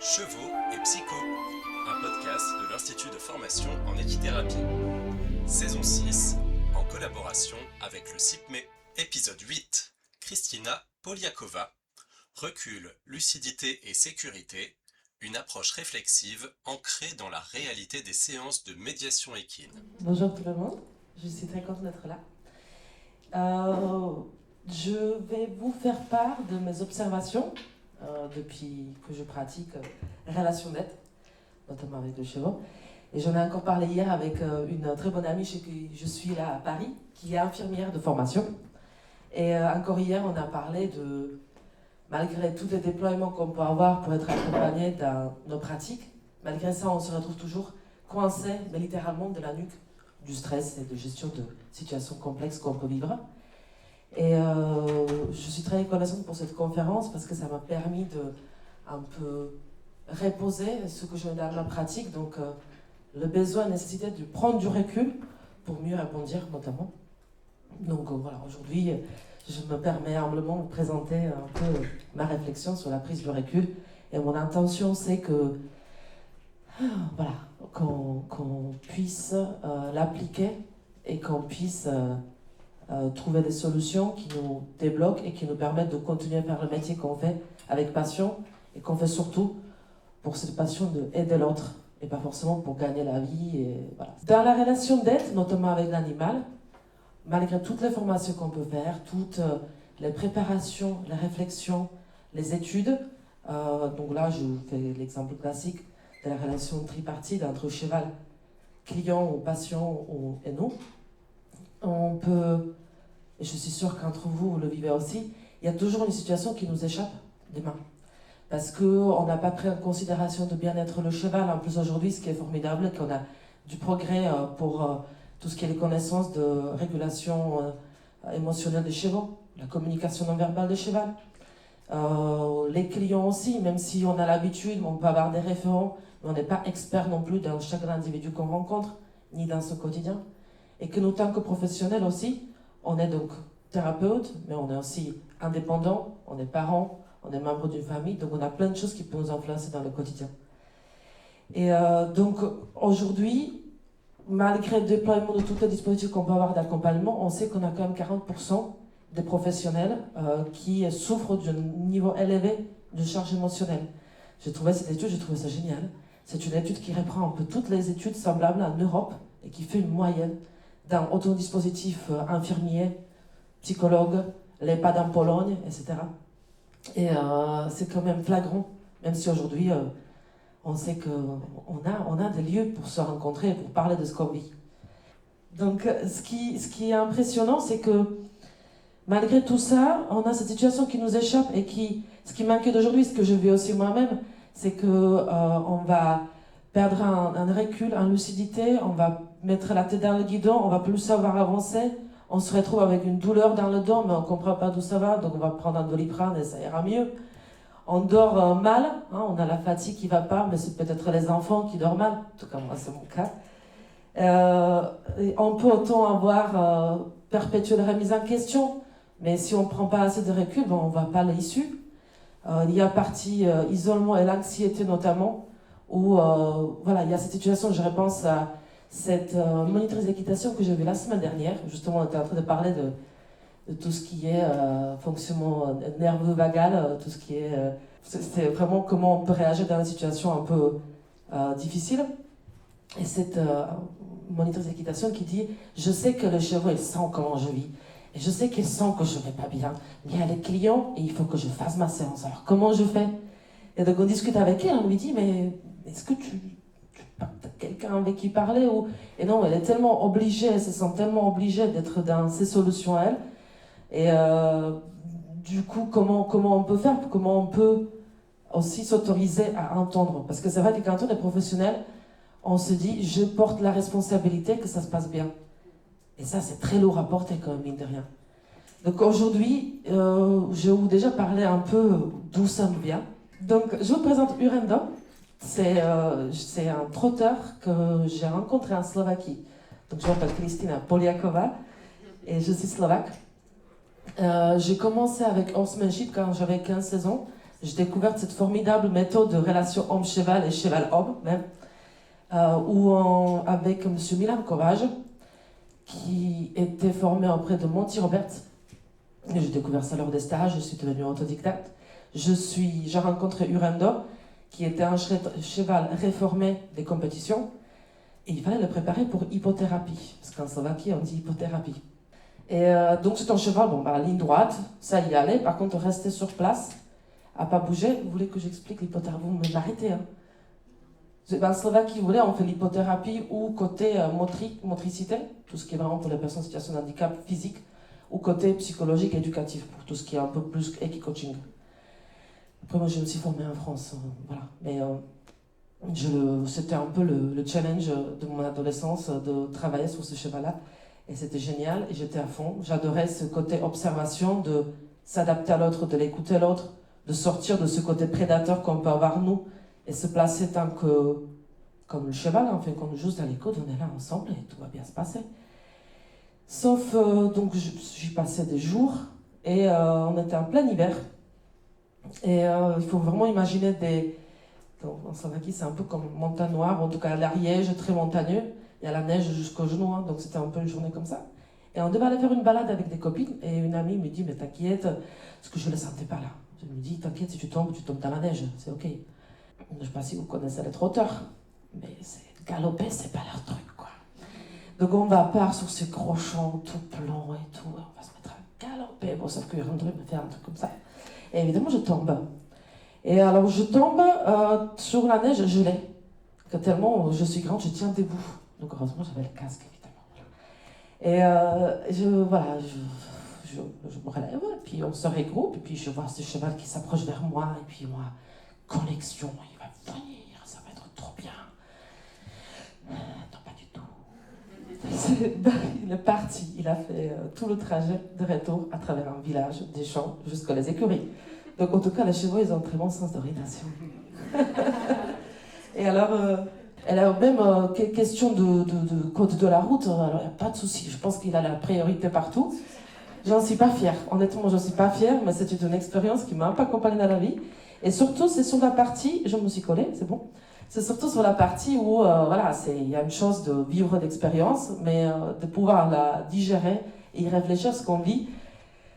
Chevaux et Psycho, un podcast de l'Institut de formation en équithérapie. Saison 6, en collaboration avec le CIPME. Épisode 8, Kristina Poliakova. Recul, lucidité et sécurité, une approche réflexive ancrée dans la réalité des séances de médiation équine. Bonjour tout le monde, je suis très contente d'être là. Je vais vous faire part de mes observations depuis que je pratique relation d'aide, notamment avec le cheval. Et j'en ai encore parlé hier avec une très bonne amie chez qui je suis là à Paris, qui est infirmière de formation. Et encore hier, on a parlé de, malgré tous les déploiements qu'on peut avoir pour être accompagné dans nos pratiques, malgré ça, on se retrouve toujours coincé, mais littéralement de la nuque, du stress et de gestion de situations complexes qu'on peut vivre. Et je suis très reconnaissante pour cette conférence parce que ça m'a permis de un peu reposer ce que je fais dans ma pratique, donc le besoin, la nécessité de prendre du recul pour mieux répondre notamment. Donc voilà, aujourd'hui, je me permets humblement de présenter un peu ma réflexion sur la prise de recul. Et mon intention, c'est que voilà, qu'on puisse l'appliquer et qu'on puisse trouver des solutions qui nous débloquent et qui nous permettent de continuer à faire le métier qu'on fait avec passion et qu'on fait surtout pour cette passion d'aider l'autre et pas forcément pour gagner la vie. Et voilà. Dans la relation d'aide, notamment avec l'animal, malgré toutes les formations qu'on peut faire, toutes les préparations, les réflexions, les études, donc là je vous fais l'exemple classique de la relation tripartite entre cheval, client ou patient et nous, on peut, et je suis sûre qu'entre vous, vous le vivez aussi, il y a toujours une situation qui nous échappe des mains. Parce qu'on n'a pas pris en considération de bien-être le cheval. En plus, aujourd'hui, ce qui est formidable, c'est qu'on a du progrès pour tout ce qui est les connaissances de régulation émotionnelle des chevaux, la communication non verbale des chevaux. Les clients aussi, même si on a l'habitude, on peut avoir des référents, mais on n'est pas expert non plus dans chaque individu qu'on rencontre, ni dans son quotidien. Et que nous, tant que professionnels aussi, on est donc thérapeute, mais on est aussi indépendant, on est parent, on est membre d'une famille, donc on a plein de choses qui peuvent nous influencer dans le quotidien. Et donc aujourd'hui, malgré le déploiement de tous les dispositifs qu'on peut avoir d'accompagnement, on sait qu'on a quand même 40% des professionnels qui souffrent d'un niveau élevé de charge émotionnelle. J'ai trouvé cette étude, j'ai trouvé ça génial. C'est une étude qui reprend un peu toutes les études semblables en Europe et qui fait une moyenne dans autodispositifs infirmiers, psychologues, l'EHPAD en Pologne, etc. Et c'est quand même flagrant, même si aujourd'hui on sait qu'on a des lieux pour se rencontrer, pour parler de ce qu'on vit. Donc ce qui est impressionnant, c'est que malgré tout ça, on a cette situation qui nous échappe et ce qui m'inquiète aujourd'hui, ce que je vis aussi moi-même, c'est qu'on va perdre un recul, une lucidité, on va mettre la tête dans le guidon, on va plus savoir avancer, on se retrouve avec une douleur dans le dos, mais on ne comprend pas d'où ça va, donc on va prendre un Doliprane et ça ira mieux. On dort mal, hein, on a la fatigue qui ne va pas, mais c'est peut-être les enfants qui dorment mal, en tout cas moi c'est mon cas. On peut autant avoir perpétué la remise en question, mais si on ne prend pas assez de recul, on ne va pas à l'issue. Il y a partie isolement et l'anxiété notamment, où voilà, il y a cette situation, je repense à cette monitrice d'équitation que j'ai vue la semaine dernière. Justement, on était en train de parler de tout ce qui est fonctionnement nerveux vagal, tout ce qui est... c'est vraiment comment on peut réagir dans une situation un peu difficile. Et cette monitrice d'équitation qui dit « Je sais que le cheval, il sent comment je vis. Et je sais qu'il sent que je ne vais pas bien. Mais il y a les clients et il faut que je fasse ma séance. Alors comment je fais ?» Et donc on discute avec elle, on lui dit « Mais est-ce que tu as quelqu'un avec qui parler ou... ?» Et non, elle est tellement obligée, elle se sent tellement obligée d'être dans ses solutions à elle. Et du coup, comment on peut faire? Comment on peut aussi s'autoriser à entendre? Parce que c'est vrai que quand on est professionnel, on se dit, je porte la responsabilité que ça se passe bien. Et ça, c'est très lourd à porter quand même, mine de rien. Donc aujourd'hui, je vais vous déjà parler un peu d'où ça me vient. Donc je vous présente Urendo. C'est un trotteur que j'ai rencontré en Slovaquie. Donc je m'appelle Kristina Poliakova et je suis slovaque. J'ai commencé avec horsemanship quand j'avais 15-16 ans. j'ai découvert cette formidable méthode de relation homme-cheval et cheval-homme, même, avec M. Milan Kovač, qui était formé auprès de Monty Roberts. J'ai découvert ça lors des stages, je suis devenue autodidacte. J'ai rencontré Urendo, qui était un cheval réformé des compétitions, et il fallait le préparer pour hypothérapie, parce qu'en Slovaquie, on dit hypothérapie. Et donc c'est un cheval, ligne droite, ça y allait, par contre rester sur place, à pas bouger. Vous voulez que j'explique l'hypothérapie? Vous m'arrêtez, hein. En Slovaquie, vous voulez, on fait l'hypothérapie ou côté motricité, tout ce qui est vraiment pour les personnes en situation de handicap physique, ou côté psychologique et éducatif, pour tout ce qui est un peu plus équi-coaching. Après, moi, je me suis formée en France, voilà. Mais c'était un peu le challenge de mon adolescence, de travailler sur ce cheval-là. Et c'était génial, et j'étais à fond. J'adorais ce côté observation, de s'adapter à l'autre, de l'écouter l'autre, de sortir de ce côté prédateur qu'on peut avoir nous, et se placer comme le cheval, en fait, comme juste à l'écoute, on est là ensemble et tout va bien se passer. Sauf, donc j'y passais des jours, et on était en plein hiver. Et il faut vraiment imaginer en Slovaquie, c'est un peu comme montagne noire, en tout cas l'Ariège, très montagneux. Il y a la neige jusqu'aux genoux, hein, donc c'était un peu une journée comme ça. Et on devait aller faire une balade avec des copines, et une amie me dit, mais t'inquiète, parce que je ne le sentais pas là. Je me dis, t'inquiète, si tu tombes dans la neige, c'est ok. Je ne sais pas si vous connaissez les trotteurs, mais galoper, c'est pas leur truc, quoi. Donc on part sur ces gros champs tout plans et tout, et on va se mettre à galoper. Bon, sauf que Randru me fait un truc comme ça. Et évidemment, je tombe. Et alors, je tombe sur la neige gelée, que tellement je suis grande, je tiens debout. Donc heureusement, j'avais le casque, évidemment. Et je me relève, et puis on se regroupe, et puis je vois ce cheval qui s'approche vers moi, et puis moi, connexion, il va venir, ça va être trop bien. Non, pas du tout. Il est parti, il a fait tout le trajet de retour à travers un village, des champs, jusqu'à les écuries. Donc en tout cas, les chevaux, ils ont un très bon sens d'orientation. Et alors, elle a même question de code de la route, alors il n'y a pas de souci, je pense qu'il a la priorité partout. J'en suis pas fière, honnêtement, j'en suis pas fière, mais c'est une expérience qui m'a un peu accompagnée dans la vie. Et surtout, c'est sur la partie, je me suis collée, c'est bon. C'est surtout sur la partie où, il y a une chose de vivre d'expérience, mais de pouvoir la digérer et y réfléchir à ce qu'on vit,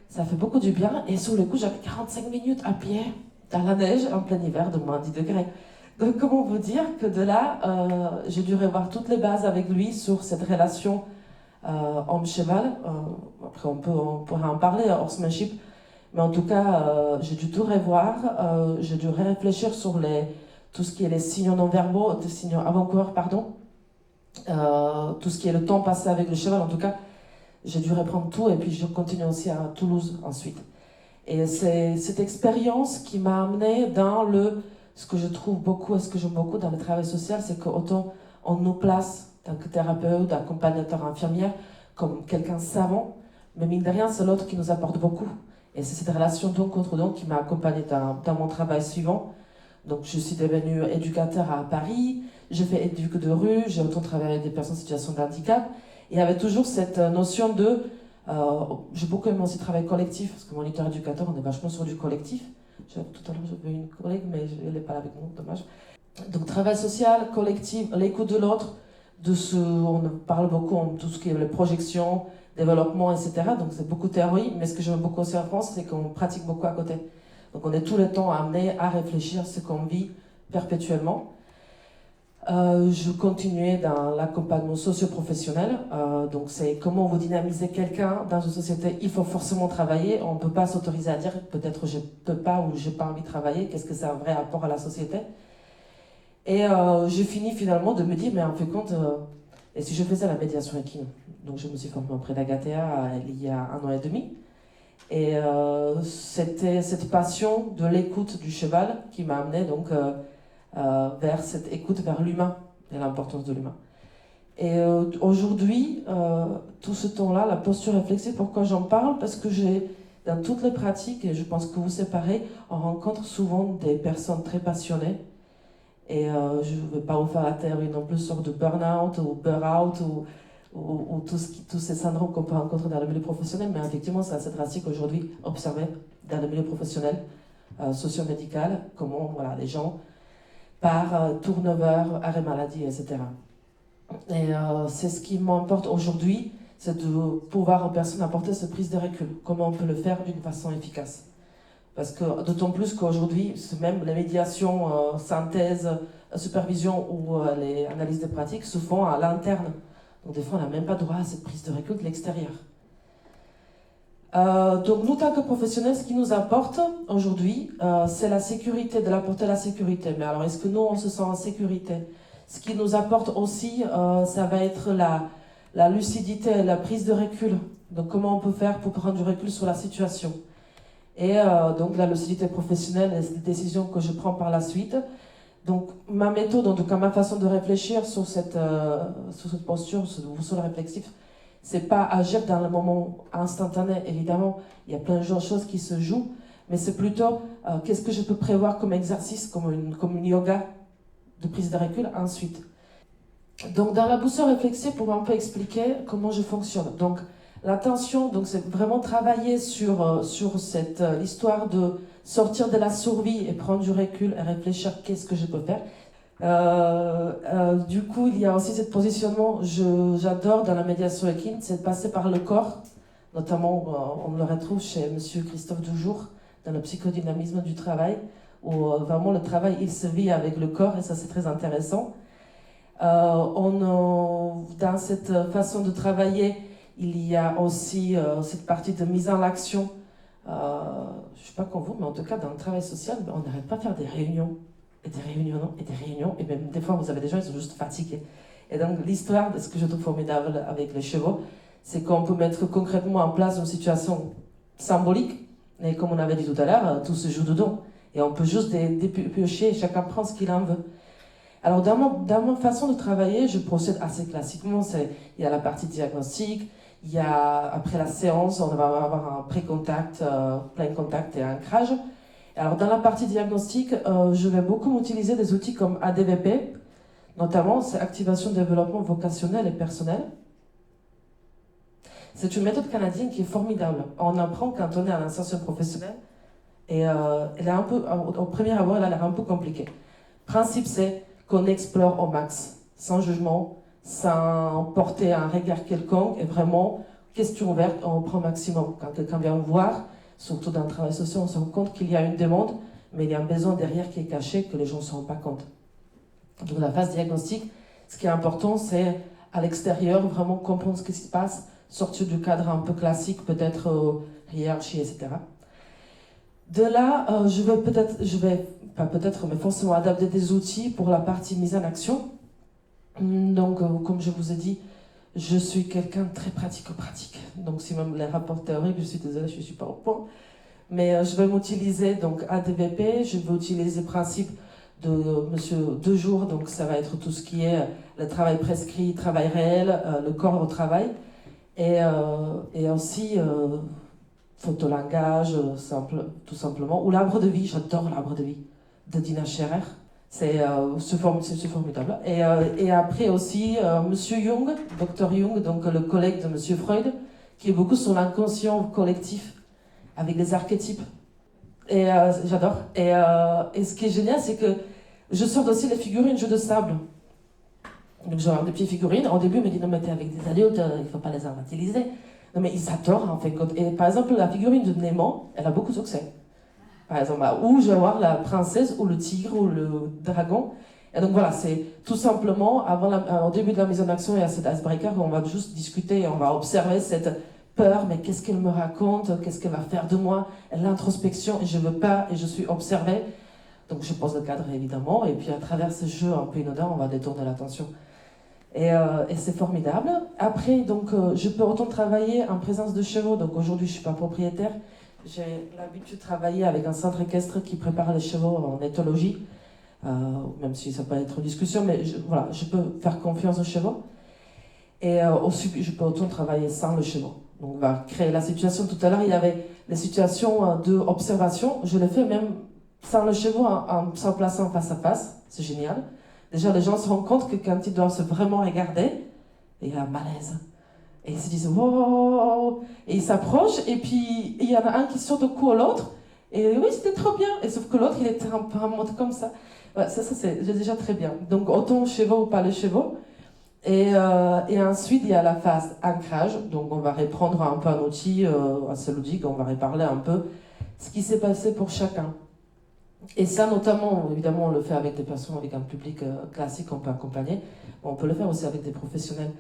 ça fait beaucoup du bien. Et sur le coup, j'avais 45 minutes à pied, dans la neige, en plein hiver, de moins 10 degrés. Donc, comment vous dire que de là, j'ai dû revoir toutes les bases avec lui sur cette relation homme-cheval. Après, on pourrait en parler, horsemanship. Mais en tout cas, j'ai dû tout revoir. J'ai dû réfléchir sur tout ce qui est les signaux non-verbaux, des signaux avant-coureurs, pardon. Tout ce qui est le temps passé avec le cheval, en tout cas. J'ai dû reprendre tout, et puis je continue aussi à Toulouse ensuite. Et c'est cette expérience qui m'a amenée dans ce que je trouve beaucoup, et ce que j'aime beaucoup dans le travail social, c'est qu'autant on nous place, en tant que thérapeute, accompagnateur, infirmière, comme quelqu'un savant, mais mine de rien, c'est l'autre qui nous apporte beaucoup. Et c'est cette relation don contre don qui m'a accompagnée dans mon travail suivant. Donc je suis devenue éducateur à Paris, j'ai fait éduc de rue, j'ai autant travaillé avec des personnes en situation de handicap. Et il y avait toujours cette notion j'ai beaucoup aimé aussi travailler collectif, parce que mon éducateur, on est vachement sur du collectif. Tout à l'heure, j'avais une collègue, mais elle n'est pas là avec nous, dommage. Donc travail social, collectif, l'écoute de l'autre, on parle beaucoup de tout ce qui est les projections, développement, etc. Donc c'est beaucoup de théorie, mais ce que j'aime beaucoup aussi en France, c'est qu'on pratique beaucoup à côté. Donc on est tout le temps amené à réfléchir à ce qu'on vit perpétuellement. Je continuais dans l'accompagnement socio-professionnel. Donc c'est comment vous dynamisez quelqu'un dans une société. Il faut forcément travailler. On ne peut pas s'autoriser à dire peut-être je ne peux pas ou je n'ai pas envie de travailler. Qu'est-ce que c'est un vrai apport à la société? Et j'ai fini finalement de me dire, mais en fait compte, et si je faisais la médiation équine? Donc je me suis formée auprès d'Agathea il y a 1 an et demi. Et c'était cette passion de l'écoute du cheval qui m'a amenée donc vers cette écoute vers l'humain et l'importance de l'humain. Et aujourd'hui, tout ce temps-là, la posture réflexive, pourquoi j'en parle? Parce que dans toutes les pratiques, et je pense que vous c'est pareil, on rencontre souvent des personnes très passionnées. Et je ne vais pas vous faire la théorie non plus sur de burn-out ou burn-out ou tous ces syndromes qu'on peut rencontrer dans le milieu professionnel, mais effectivement, c'est assez drastique aujourd'hui observé dans le milieu professionnel. socio-médicale, comment voilà, les gens par turnover, arrêt maladie, etc. Et c'est ce qui m'importe aujourd'hui, c'est de pouvoir aux personnes apporter cette prise de recul. Comment on peut le faire d'une façon efficace. Parce que d'autant plus qu'aujourd'hui, même les médiations, synthèse, supervision ou les analyses de pratiques se font à l'interne. Donc des fois, on n'a même pas droit à cette prise de recul de l'extérieur. Donc nous, tant que professionnels, ce qui nous importe aujourd'hui, c'est la sécurité, de l'apporter la sécurité. Mais alors, est-ce que nous, on se sent en sécurité? Ce qui nous apporte aussi, ça va être la lucidité, la prise de recul. Donc comment on peut faire pour prendre du recul sur la situation. Et donc la lucidité professionnelle et les décisions que je prends par la suite. Donc ma méthode, en tout cas ma façon de réfléchir sur cette posture, sur le réflexif, c'est pas agir dans le moment instantané, évidemment, il y a plein de choses qui se jouent, mais c'est plutôt qu'est-ce que je peux prévoir comme exercice, comme une yoga de prise de recul ensuite. Donc dans la boussole réflexive, pour un peu expliquer comment je fonctionne. Donc l'attention, donc c'est vraiment travailler sur cette l'histoire de sortir de la survie et prendre du recul et réfléchir qu'est-ce que je peux faire. Du coup, il y a aussi ce positionnement, j'adore dans la médiation équine, c'est de passer par le corps, notamment on le retrouve chez Monsieur Christophe Doujour, dans le psychodynamisme du travail, où vraiment le travail il se vit avec le corps et ça c'est très intéressant. Dans cette façon de travailler, il y a aussi cette partie de mise en action. Je ne sais pas comme vous, mais en tout cas dans le travail social, on n'arrête pas de faire des réunions. Et des réunions, et des réunions, et même des fois vous avez des gens qui sont juste fatigués. Et donc l'histoire de ce que je trouve formidable avec les chevaux, c'est qu'on peut mettre concrètement en place une situation symbolique, et comme on avait dit tout à l'heure, tout se joue dedans. Et on peut juste dépiocher, chacun prend ce qu'il en veut. Alors dans ma façon de travailler, je procède assez classiquement, il y a la partie diagnostic, il y a après la séance, on va avoir un pré-contact, plein contact et un ancrage. Alors dans la partie diagnostic, je vais beaucoup utiliser des outils comme ADVP, notamment c'est Activation Développement Vocationnel et Personnel. C'est une méthode canadienne qui est formidable. On apprend quand on est en insertion professionnelle et elle est un peu, au premier abord, elle a l'air un peu compliquée. Le principe c'est qu'on explore au max, sans jugement, sans porter un regard quelconque et vraiment question ouverte, on prend au maximum. Quand quelqu'un vient me voir, surtout dans le travail social, on se rend compte qu'il y a une demande, mais il y a un besoin derrière qui est caché, que les gens ne se rendent pas compte. Donc la phase diagnostique, ce qui est important, c'est à l'extérieur, vraiment comprendre ce qui se passe, sortir du cadre un peu classique, peut-être hiérarchie, etc. De là, je vais mais forcément adapter des outils pour la partie mise en action. Donc, comme je vous ai dit, je suis quelqu'un de très pratico-pratique. Donc, si même les rapports théoriques, je suis désolée, je ne suis pas au point. Mais je vais m'utiliser donc ADVP, je vais utiliser le principe de Monsieur Doujour, donc ça va être tout ce qui est le travail prescrit, travail réel, le corps au travail, et aussi photolangage, tout simplement, ou l'arbre de vie, j'adore l'arbre de vie, de Dina Scherer. C'est formidable. Et après aussi, Monsieur Jung, Dr Jung, donc le collègue de Monsieur Freud, qui est beaucoup sur l'inconscient collectif, avec les archétypes. Et j'adore. Et ce qui est génial, c'est que je sors aussi les figurines jeux de sable. Donc j'ai des petites figurines. Au début, ils me disent, non mais t'es avec des adultes, il ne faut pas les infantiliser. Non mais ils adorent en fait. Et par exemple, la figurine de Nemo, elle a beaucoup de succès. Par exemple, où je vais avoir la princesse, ou le tigre, ou le dragon. Et donc voilà, c'est tout simplement, au début de la mise en action, il y a cet icebreaker où on va juste discuter et on va observer cette peur, mais qu'est-ce qu'elle me raconte, qu'est-ce qu'elle va faire de moi, l'introspection, et je veux pas, et je suis observée. Donc je pose le cadre évidemment, et puis à travers ce jeu un peu inodore, on va détourner l'attention. Et c'est formidable. Après, donc, je peux autant travailler en présence de chevaux. Donc aujourd'hui, je ne suis pas propriétaire. J'ai l'habitude de travailler avec un centre équestre qui prépare les chevaux en éthologie, même si ça peut être une discussion, mais voilà, je peux faire confiance aux chevaux. Et aussi, je peux autant travailler sans le cheval. Donc, on va créer la situation. Tout à l'heure, il y avait les situations d'observation. Je le fais même sans le cheval, en s'en plaçant face à face. C'est génial. Déjà, les gens se rendent compte que quand ils doivent se vraiment regarder, il y a un malaise. Et ils se disent wow, et ils s'approchent, et puis il y en a un qui saute au cou à l'autre, Et oui, c'était trop bien. Et sauf que l'autre, il était un peu en mode comme ça. Ouais, ça c'est déjà très bien. Donc, autant chevaux ou pas les chevaux. Et ensuite, il y a la phase ancrage. Donc, on va reprendre un peu un outil assez logique. On va reparler un peu ce qui s'est passé pour chacun. Et ça, notamment, évidemment, on le fait avec des personnes, avec un public classique qu'on peut accompagner. On peut le faire aussi avec des professionnels.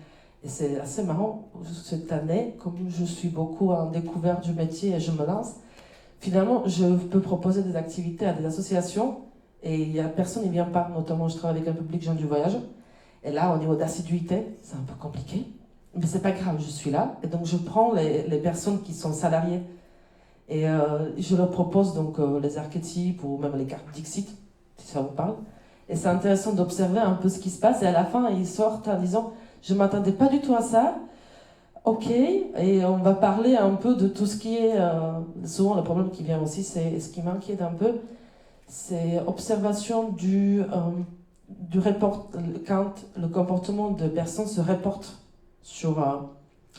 Et c'est assez marrant, cette année, comme je suis beaucoup en découverte du métier et je me lance, finalement, je peux proposer des activités à des associations et il y a personne qui ne vient pas. Notamment, je travaille avec un public gens du voyage. Et là, au niveau d'assiduité, c'est un peu compliqué. Mais c'est pas grave, je suis là. Et donc, je prends les personnes qui sont salariées et je leur propose donc les archétypes ou même les cartes Dixit, si ça vous parle. Et c'est intéressant d'observer un peu ce qui se passe. Et à la fin, ils sortent en disant « Je ne m'attendais pas du tout à ça. Ok. » Et on va parler un peu de tout ce qui est... souvent, le problème qui vient aussi, c'est ce qui m'inquiète un peu, c'est observation quand le comportement de personnes se reporte sur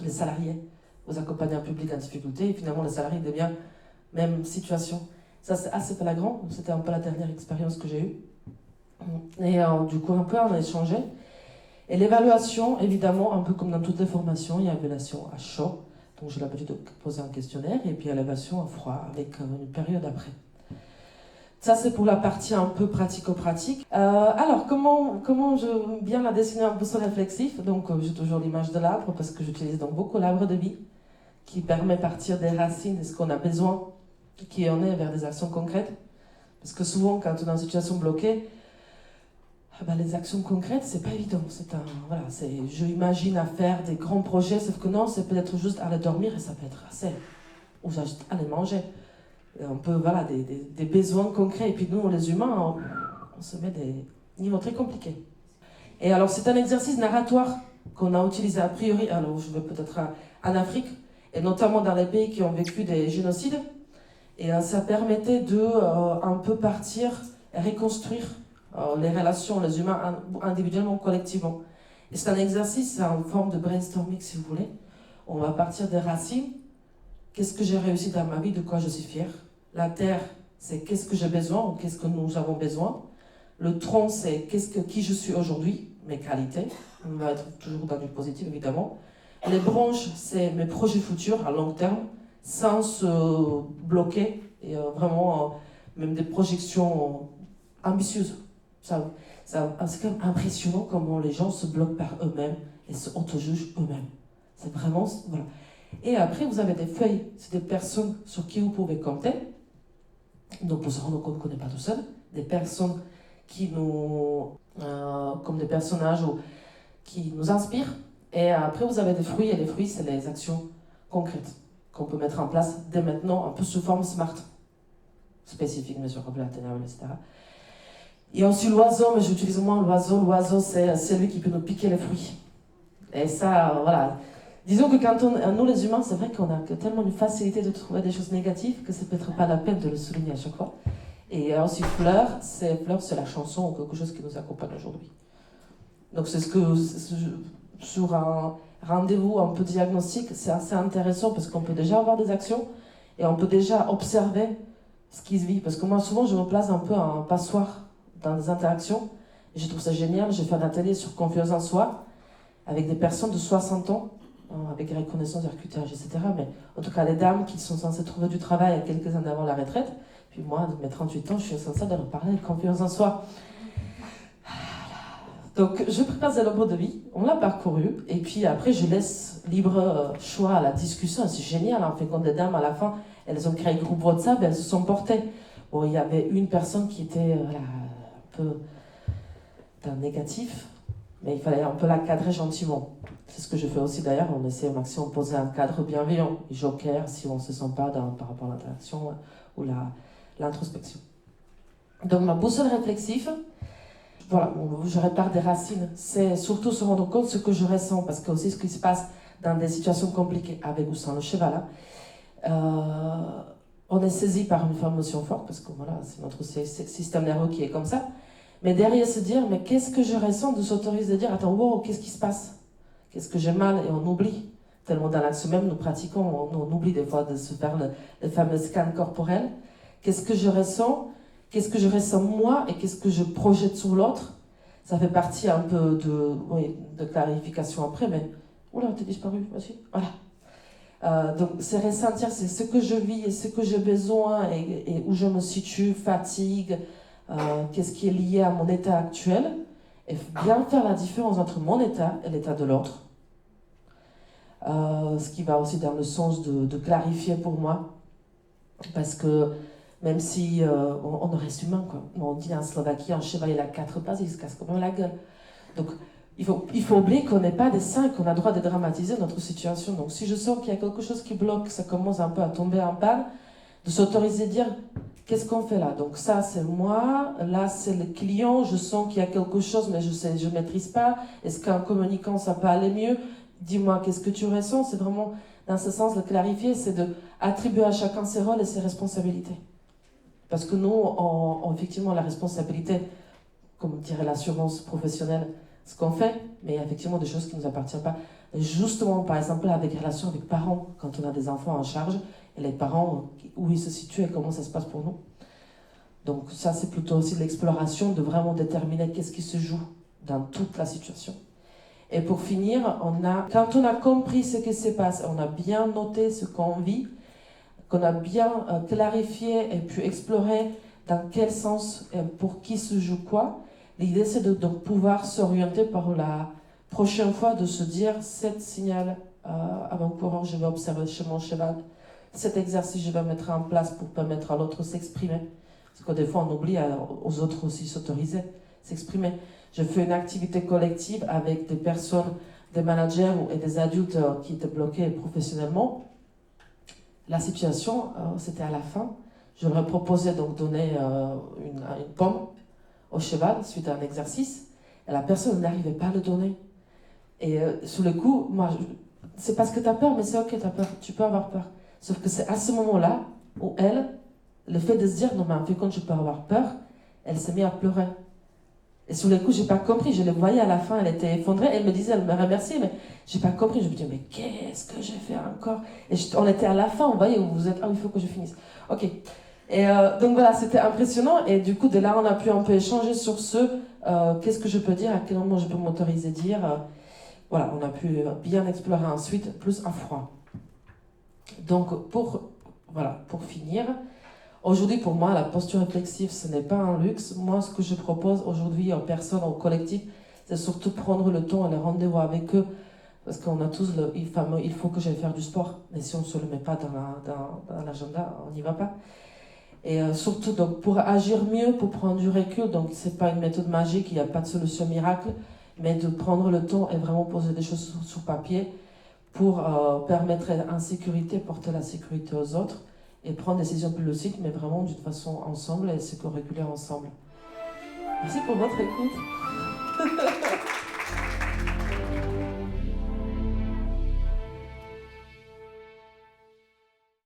les salariés, aux accompagnants publics en difficulté, et finalement les salariés deviennent même situation. Ça c'est assez flagrant, c'était un peu la dernière expérience que j'ai eue. Et du coup un peu on a échangé. Et l'évaluation, évidemment, un peu comme dans toutes les formations, il y a l'évaluation à chaud, donc j'ai l'habitude de poser un questionnaire, et puis il y a l'évaluation à froid, avec une période après. Ça, c'est pour la partie un peu pratico-pratique. Alors, comment je bien la dessiner un peu sur réflexif. Donc, j'ai toujours l'image de l'arbre, parce que j'utilise donc beaucoup l'arbre de vie, qui permet de partir des racines de ce qu'on a besoin, qui en est vers des actions concrètes. Parce que souvent, quand on est dans une situation bloquée, les actions concrètes, c'est pas évident. Je imagine à faire des grands projets, sauf que non, c'est peut-être juste aller dormir et ça peut être assez. Ou juste aller manger. Un peu, des besoins concrets. Et puis nous, les humains, on se met des niveaux très compliqués. Et alors, c'est un exercice narratoire qu'on a utilisé a priori, alors je vais peut-être en Afrique, et notamment dans les pays qui ont vécu des génocides. Et ça permettait de un peu partir et reconstruire les relations, les humains, individuellement ou collectivement. Et c'est un exercice en forme de brainstorming, si vous voulez. On va partir des racines. Qu'est-ce que j'ai réussi dans ma vie, de quoi je suis fière. La terre, c'est qu'est-ce que j'ai besoin ou qu'est-ce que nous avons besoin. Le tronc, c'est qui je suis aujourd'hui, mes qualités. On va être toujours dans du positif, évidemment. Les branches, c'est mes projets futurs à long terme, sans se bloquer. Et vraiment, même des projections ambitieuses. C'est quand même impressionnant comment les gens se bloquent par eux-mêmes et se auto-jugent eux-mêmes. C'est vraiment... Voilà. Et après, vous avez des feuilles. C'est des personnes sur qui vous pouvez compter. Donc, pour se rendre compte qu'on n'est pas tout seul. Des personnes qui nous... comme des personnages qui nous inspirent. Et après, vous avez des fruits. Et les fruits, c'est les actions concrètes qu'on peut mettre en place dès maintenant, un peu sous forme smart. Spécifique, mesurable, atteignable, etc. Il y a aussi l'oiseau, mais j'utilise moins l'oiseau. L'oiseau, c'est celui qui peut nous piquer les fruits. Et ça, voilà... Disons que quand nous les humains, c'est vrai qu'on a tellement une facilité de trouver des choses négatives que c'est peut-être pas la peine de le souligner à chaque fois. Et aussi fleur, c'est la chanson ou quelque chose qui nous accompagne aujourd'hui. Donc c'est sur un rendez-vous un peu diagnostic, c'est assez intéressant parce qu'on peut déjà avoir des actions et on peut déjà observer ce qui se vit. Parce que moi souvent je me place un peu en passoire dans des interactions et je trouve ça génial. J'ai fait un atelier sur confiance en soi avec des personnes de 60 ans avec reconnaissance du recrutage, etc. Mais en tout cas, les dames qui sont censées trouver du travail à quelques années avant la retraite, puis moi, de mes 38 ans, je suis censée de leur parler de confiance en soi. Donc, je prépare cet arbre de vie, on l'a parcouru, et puis après, je laisse libre choix à la discussion. C'est génial, en fait, quand des dames, à la fin, elles ont créé le groupe WhatsApp, elles se sont portées. Bon, il y avait une personne qui était un peu d'un négatif, mais il fallait un peu la cadrer gentiment. C'est ce que je fais aussi d'ailleurs, on essaie au maximum de poser un cadre bienveillant, joker si on ne se sent pas par rapport à l'interaction ou l'introspection. Donc ma boussole réflexive, voilà, je répare des racines, c'est surtout se rendre compte de ce que je ressens, parce que aussi ce qui se passe dans des situations compliquées, avec ou sans le cheval, on est saisi par une émotion forte, parce que voilà, c'est notre système nerveux qui est comme ça, mais derrière se dire, mais qu'est-ce que je ressens, de s'autoriser à dire, attends, wow, qu'est-ce qui se passe? Qu'est-ce que j'ai mal? Et on oublie. Tellement dans l'action même, nous pratiquons, on oublie des fois de se faire le fameux scan corporel. qu'est-ce que je ressens moi et qu'est-ce que je projette sur l'autre. Ça fait partie un peu de clarification après, mais... Oula, t'es disparu, vas-y, voilà. Donc c'est ressentir, c'est ce que je vis et ce que j'ai besoin et où je me situe, fatigue, qu'est-ce qui est lié à mon état actuel, et bien faire la différence entre mon état et l'état de l'autre. Ce qui va aussi dans le sens de clarifier pour moi, parce que même si on reste humain, quoi. On dit en Slovaquie, un cheval il a 4 pattes, il se casse comme la gueule. Donc il faut oublier qu'on n'est pas des saints, qu'on a le droit de dramatiser notre situation. Donc si je sens qu'il y a quelque chose qui bloque, ça commence un peu à tomber en panne, de s'autoriser à dire qu'est-ce qu'on fait là. Donc ça c'est moi, là c'est le client, je sens qu'il y a quelque chose mais je maîtrise pas. Est-ce qu'en communiquant ça peut aller mieux? Dis-moi qu'est-ce que tu ressens. C'est vraiment dans ce sens de clarifier, c'est de attribuer à chacun ses rôles et ses responsabilités. Parce que nous, effectivement, la responsabilité, comme dirait l'assurance professionnelle, ce qu'on fait, mais il y a effectivement des choses qui ne nous appartiennent pas. Et justement, par exemple, avec les relations avec parents, quand on a des enfants en charge, et les parents, où ils se situent et comment ça se passe pour nous. Donc ça, c'est plutôt aussi de l'exploration, de vraiment déterminer qu'est-ce qui se joue dans toute la situation. Et pour finir, quand on a compris ce qui se passe, on a bien noté ce qu'on vit, qu'on a bien clarifié et pu explorer dans quel sens et pour qui se joue quoi. L'idée, c'est de donc pouvoir s'orienter par la prochaine fois, de se dire, cet signal avant-coureur, je vais observer chez mon cheval, cet exercice, je vais mettre en place pour permettre à l'autre de s'exprimer. Parce que des fois, on oublie aux autres aussi s'autoriser, s'exprimer. Je fais une activité collective avec des personnes, des managers et des adultes qui étaient bloqués professionnellement. La situation, c'était à la fin. Je leur ai proposé donc donner une pomme au cheval suite à un exercice. Et la personne n'arrivait pas à le donner. Et sous le coup, moi, c'est parce que tu as peur, mais c'est ok, tu as peur, tu peux avoir peur. Sauf que c'est à ce moment-là où le fait de se dire, non mais en fait, quand je peux avoir peur, elle s'est mise à pleurer. Et sous le coup, j'ai pas compris. Je la voyais à la fin, elle était effondrée. Elle me disait, elle me remerciait, mais j'ai pas compris. Je me disais, mais qu'est-ce que j'ai fait encore? Et on était à la fin, on voyait où vous êtes. Ah, il faut que je finisse. Ok. Et donc voilà, c'était impressionnant. Et du coup, de là, on a pu un peu échanger sur qu'est-ce que je peux dire, à quel moment je peux m'autoriser à dire. Voilà, on a pu bien explorer ensuite, plus à froid. Donc, pour finir, aujourd'hui, pour moi, la posture réflexive, ce n'est pas un luxe. Moi, ce que je propose aujourd'hui aux personnes, au collectif, c'est surtout prendre le temps et les rendez-vous avec eux. Parce qu'on a tous le fameux « il faut que j'aille faire du sport ». Mais si on ne se le met pas dans l'agenda, on n'y va pas. Et surtout, donc, pour agir mieux, pour prendre du recul, donc ce n'est pas une méthode magique, il n'y a pas de solution miracle, mais de prendre le temps et vraiment poser des choses sur papier pour permettre en sécurité, porter la sécurité aux autres et prendre des décisions plus lucides, mais vraiment d'une façon ensemble et se co-réguler ensemble. Merci pour votre écoute.